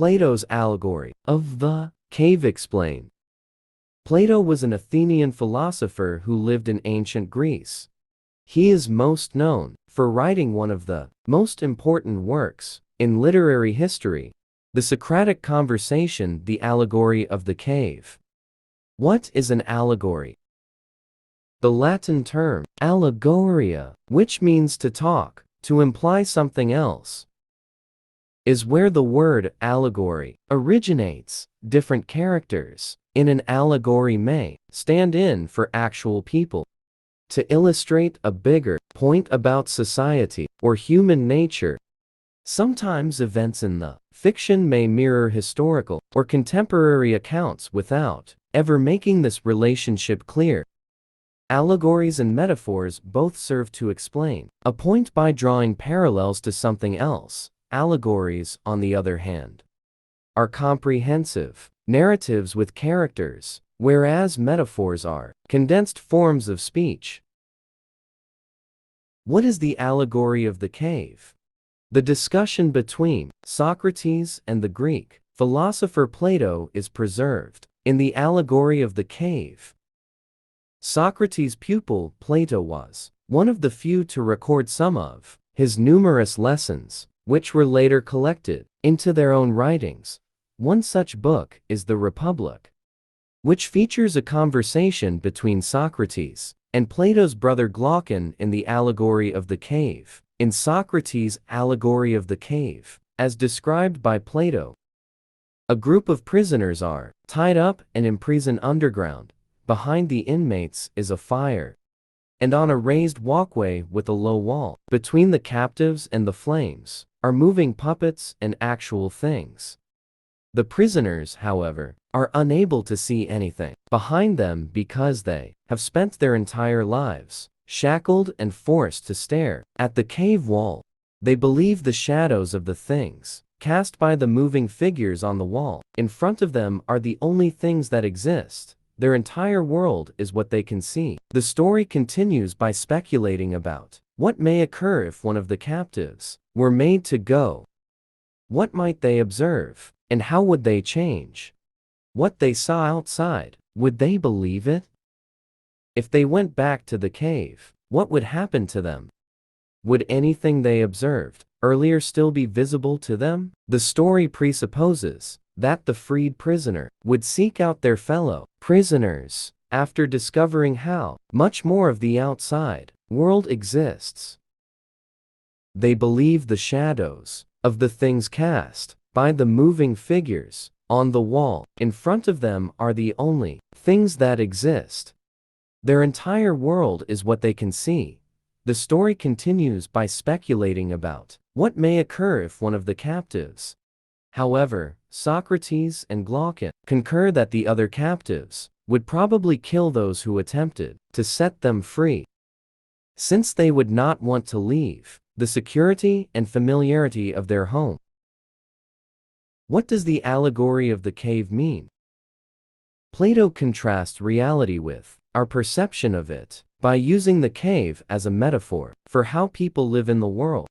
Plato's Allegory of the Cave explained. Plato was an Athenian philosopher who lived in ancient Greece. He is most known for writing one of the most important works in literary history, the Socratic conversation, The Allegory of the Cave. What is an allegory? The Latin term allegoria, which means to talk, to imply something else, is where the word allegory originates. Different characters in an allegory may stand in for actual people to illustrate a bigger point about society or human nature. Sometimes events in the fiction may mirror historical or contemporary accounts without ever making this relationship clear. Allegories and metaphors both serve to explain a point by drawing parallels to something else. Allegories, on the other hand, are comprehensive narratives with characters, whereas metaphors are condensed forms of speech. What is the allegory of the cave? The discussion between Socrates and the Greek philosopher Plato is preserved in the Allegory of the Cave. Socrates' pupil Plato was one of the few to record some of his numerous lessons, which were later collected into their own writings. One such book is The Republic, which features a conversation between Socrates and Plato's brother Glaucon in the Allegory of the Cave. In Socrates' Allegory of the Cave, as described by Plato, a group of prisoners are tied up and imprisoned underground. Behind the inmates is a fire, and on a raised walkway with a low wall between the captives and the flames are moving puppets and actual things. The prisoners, however, are unable to see anything behind them because they have spent their entire lives shackled and forced to stare at the cave wall. They believe the shadows of the things cast by the moving figures on the wall in front of them are the only things that exist. Their entire world is what they can see. The story continues by speculating about what may occur if one of the captives were made to go. What might they observe, and how would they change? What they saw outside, would they believe it? If they went back to the cave, what would happen to them? Would anything they observed earlier still be visible to them? The story presupposes that the freed prisoner would seek out their fellow prisoners after discovering how much more of the outside world exists. They believe the shadows of the things cast by the moving figures on the wall in front of them are the only things that exist. Their entire world is what they can see. The story continues by speculating about what may occur if one of the captives. However, Socrates and Glaucon concur that the other captives would probably kill those who attempted to set them free, since they would not want to leave the security and familiarity of their home. What does the allegory of the cave mean? Plato contrasts reality with our perception of it by using the cave as a metaphor for how people live in the world.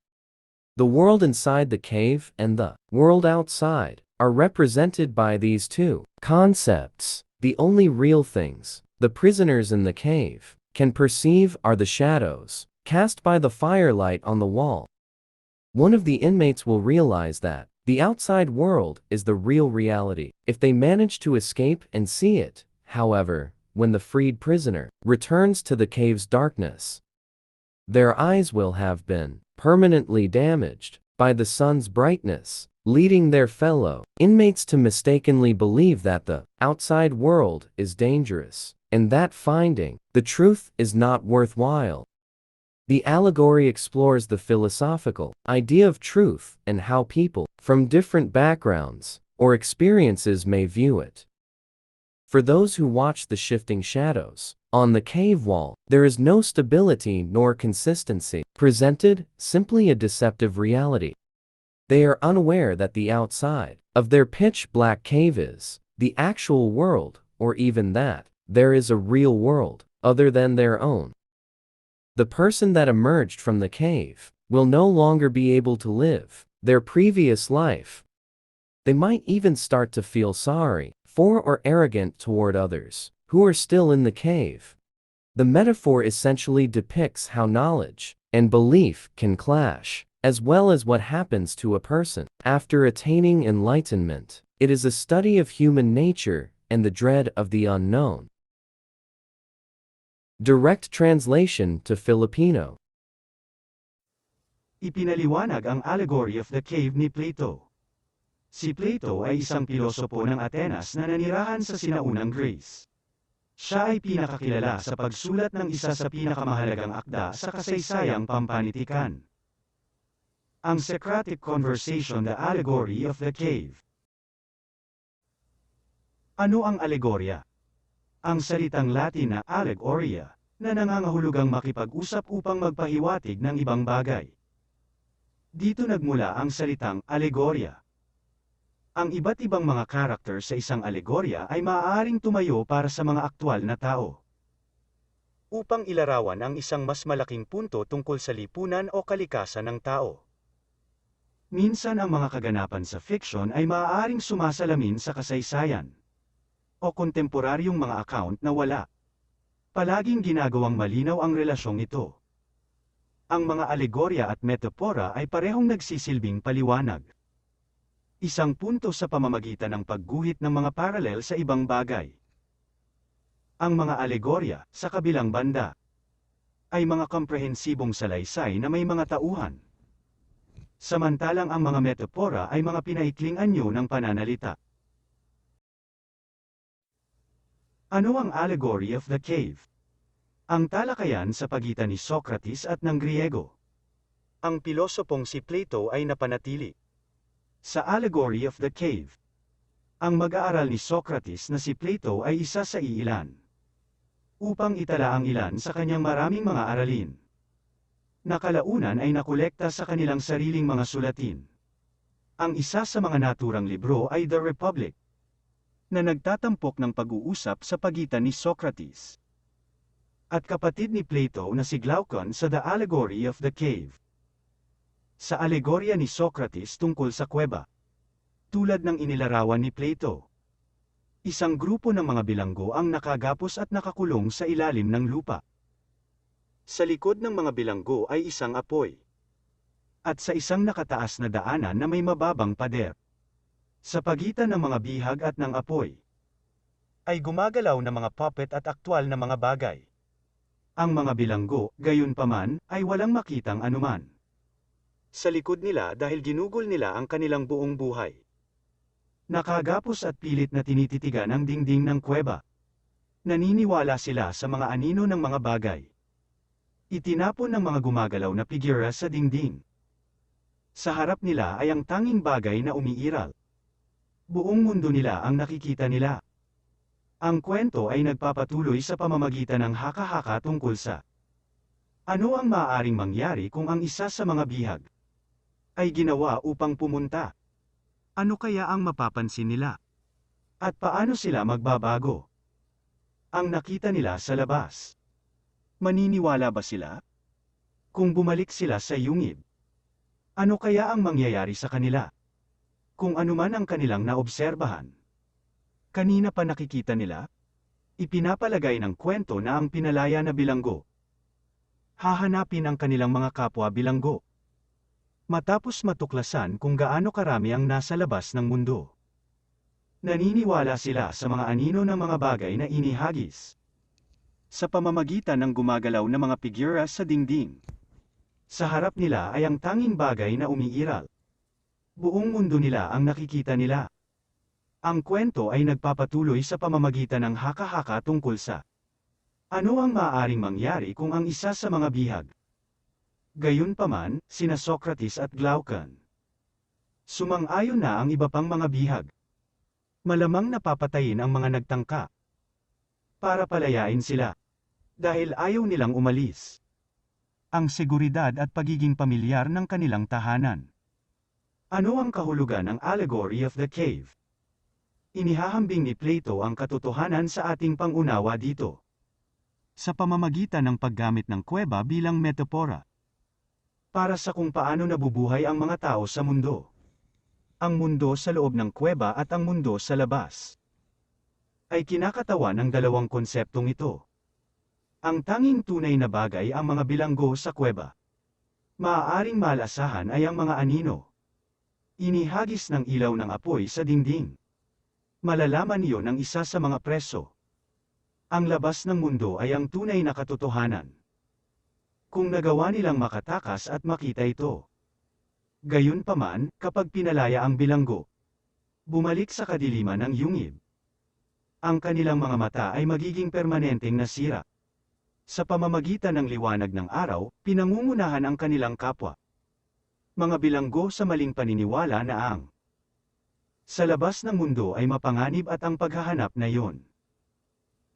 The world inside the cave and the world outside are represented by these two concepts. The only real things the prisoners in the cave can perceive are the shadows cast by the firelight on the wall. One of the inmates will realize that the outside world is the real reality if they manage to escape and see it. However, when the freed prisoner returns to the cave's darkness, their eyes will have been permanently damaged by the sun's brightness, leading their fellow inmates to mistakenly believe that the outside world is dangerous, and that finding the truth is not worthwhile. The allegory explores the philosophical idea of truth and how people from different backgrounds or experiences may view it. For those who watch the shifting shadows on the cave wall, there is no stability nor consistency presented, simply a deceptive reality. They are unaware that the outside of their pitch-black cave is the actual world, or even that there is a real world other than their own. The person that emerged from the cave will no longer be able to live their previous life. They might even start to feel sorry for or arrogant toward others who are still in the cave. The metaphor essentially depicts how knowledge and belief can clash, as well as what happens to a person after attaining enlightenment. It is a study of human nature and the dread of the unknown. Direct translation to Filipino. Ipinaliwanag ang Allegory of the Cave ni Plato. Si Plato ay isang pilosopo ng Atenas na nanirahan sa sinaunang Greece. Siya ay pinakakilala sa pagsulat ng isa sa pinakamahalagang akda sa kasaysayang pampanitikan. Ang Socratic Conversation, The Allegory of the Cave. Ano ang alegorya? Ang salitang Latin na allegoria, na nangangahulugang makipag-usap upang magpahiwatig ng ibang bagay. Dito nagmula ang salitang alegorya. Ang iba't ibang mga karakter sa isang alegorya ay maaaring tumayo para sa mga aktwal na tao, upang ilarawan ang isang mas malaking punto tungkol sa lipunan o kalikasan ng tao. Minsan ang mga kaganapan sa fiction ay maaaring sumasalamin sa kasaysayan, o kontemporaryong mga account na wala. Palaging ginagawang malinaw ang relasyong ito. Ang mga alegorya at metapora ay parehong nagsisilbing paliwanag. Isang punto sa pamamagitan ng pagguhit ng mga paralel sa ibang bagay. Ang mga alegorya, sa kabilang banda, ay mga komprehensibong salaysay na may mga tauhan. Samantalang ang mga metapora ay mga pinaikling anyo ng pananalita. Ano ang Allegory of the Cave? Ang talakayan sa pagitan ni Socrates at ng Griego. Ang pilosopong si Plato ay napanatili sa Allegory of the Cave. Ang mag-aaral ni Socrates na si Plato ay isa sa iilan, upang itala ang ilan sa kanyang maraming mga aralin, na kalaunan ay nakolekta sa kanilang sariling mga sulatin. Ang isa sa mga naturang libro ay The Republic, na nagtatampok ng pag-uusap sa pagitan ni Socrates at kapatid ni Plato na si Glaucon sa The Allegory of the Cave. Sa alegorya ni Socrates tungkol sa kuweba, tulad ng inilarawan ni Plato, isang grupo ng mga bilanggo ang nakagapos at nakakulong sa ilalim ng lupa. Sa likod ng mga bilanggo ay isang apoy, at sa isang nakataas na daanan na may mababang pader. Sa pagitan ng mga bihag at ng apoy, ay gumagalaw na mga puppet at aktwal na mga bagay. Ang mga bilanggo, gayunpaman, ay walang makitang anuman sa likod nila dahil ginugol nila ang kanilang buong buhay. Nakagapos at pilit na tinititigan ang dingding ng kuweba. Naniniwala sila sa mga anino ng mga bagay. Itinapon ng mga gumagalaw na figura sa dingding. Sa harap nila ay ang tanging bagay na umiiral. Buong mundo nila ang nakikita nila. Ang kwento ay nagpapatuloy sa pamamagitan ng haka-haka tungkol sa ano ang maaaring mangyari kung ang isa sa mga bihag ay ginawa upang pumunta. Ano kaya ang mapapansin nila? At paano sila magbabago? Ang nakita nila sa labas. Maniniwala ba sila? Kung bumalik sila sa yungib, ano kaya ang mangyayari sa kanila? Kung anuman ang kanilang naobserbahan, kanina pa nakikita nila, ipinapalagay ng kwento na ang pinalaya na bilanggo hahanapin ang kanilang mga kapwa bilanggo, matapos matuklasan kung gaano karami ang nasa labas ng mundo. Naniniwala sila sa mga anino ng mga bagay na inihagis sa pamamagitan ng gumagalaw na mga figura sa dingding. Sa harap nila ay ang tanging bagay na umiiral. Buong mundo nila ang nakikita nila. Ang kwento ay nagpapatuloy sa pamamagitan ng haka-haka tungkol sa ano ang maaaring mangyari kung ang isa sa mga bihag. Gayunpaman, sina Socrates at Glaucon, sumang-ayon na ang iba pang mga bihag. Malamang napapatayin ang mga nagtangka para palayain sila, dahil ayaw nilang umalis. Ang seguridad at pagiging pamilyar ng kanilang tahanan. Ano ang kahulugan ng Allegory of the Cave? Inihahambing ni Plato ang katotohanan sa ating pangunawa dito, sa pamamagitan ng paggamit ng kuweba bilang metapora para sa kung paano nabubuhay ang mga tao sa mundo. Ang mundo sa loob ng kuweba at ang mundo sa labas ay kinakatawan ng dalawang konseptong ito. Ang tanging tunay na bagay ang mga bilanggo sa kuweba. Maaaring malasahan ay ang mga anino. Inihagis ng ilaw ng apoy sa dingding. Malalaman iyon ng isa sa mga preso. Ang labas ng mundo ay ang tunay na katotohanan. Kung nagawa nilang makatakas at makita ito. Gayunpaman, kapag pinalaya ang bilanggo, bumalik sa kadiliman ng yungib. Ang kanilang mga mata ay magiging permanenteng nasira. Sa pamamagitan ng liwanag ng araw, pinangungunahan ang kanilang kapwa. Mga bilanggo sa maling paniniwala na ang sa labas ng mundo ay mapanganib at ang paghahanap na iyon.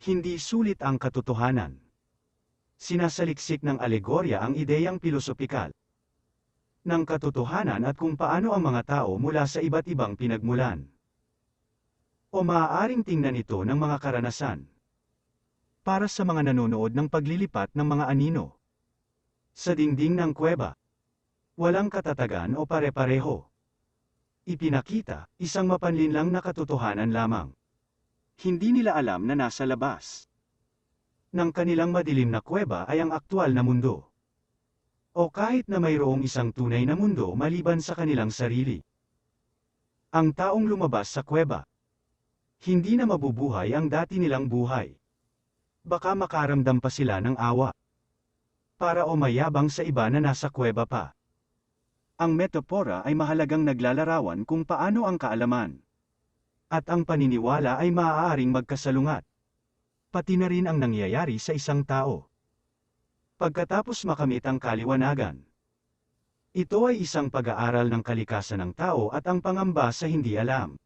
Hindi sulit ang katotohanan. Sinasaliksik ng alegorya ang ideyang pilosopikal ng katotohanan at kung paano ang mga tao mula sa iba't ibang pinagmulan. O maaaring tingnan ito ng mga karanasan. Para sa mga nanonood ng paglilipat ng mga anino. Sa dingding ng kuweba. Walang katatagan o pare-pareho. Ipinakita, isang mapanlinlang na katotohanan lamang. Hindi nila alam na nasa labas ng kanilang madilim na kuweba ay ang aktwal na mundo. O kahit na mayroong isang tunay na mundo maliban sa kanilang sarili. Ang taong lumabas sa kuweba. Hindi na mabubuhay ang dati nilang buhay. Baka makaramdam pa sila ng awa. Para o mayabang sa iba na nasa kuweba pa. Ang metapora ay mahalagang naglalarawan kung paano ang kaalaman at ang paniniwala ay maaaring magkasalungat. Pati na rin ang nangyayari sa isang tao. Pagkatapos makamit ang kaliwanagan. Ito ay isang pag-aaral ng kalikasan ng tao at ang pangamba sa hindi alam.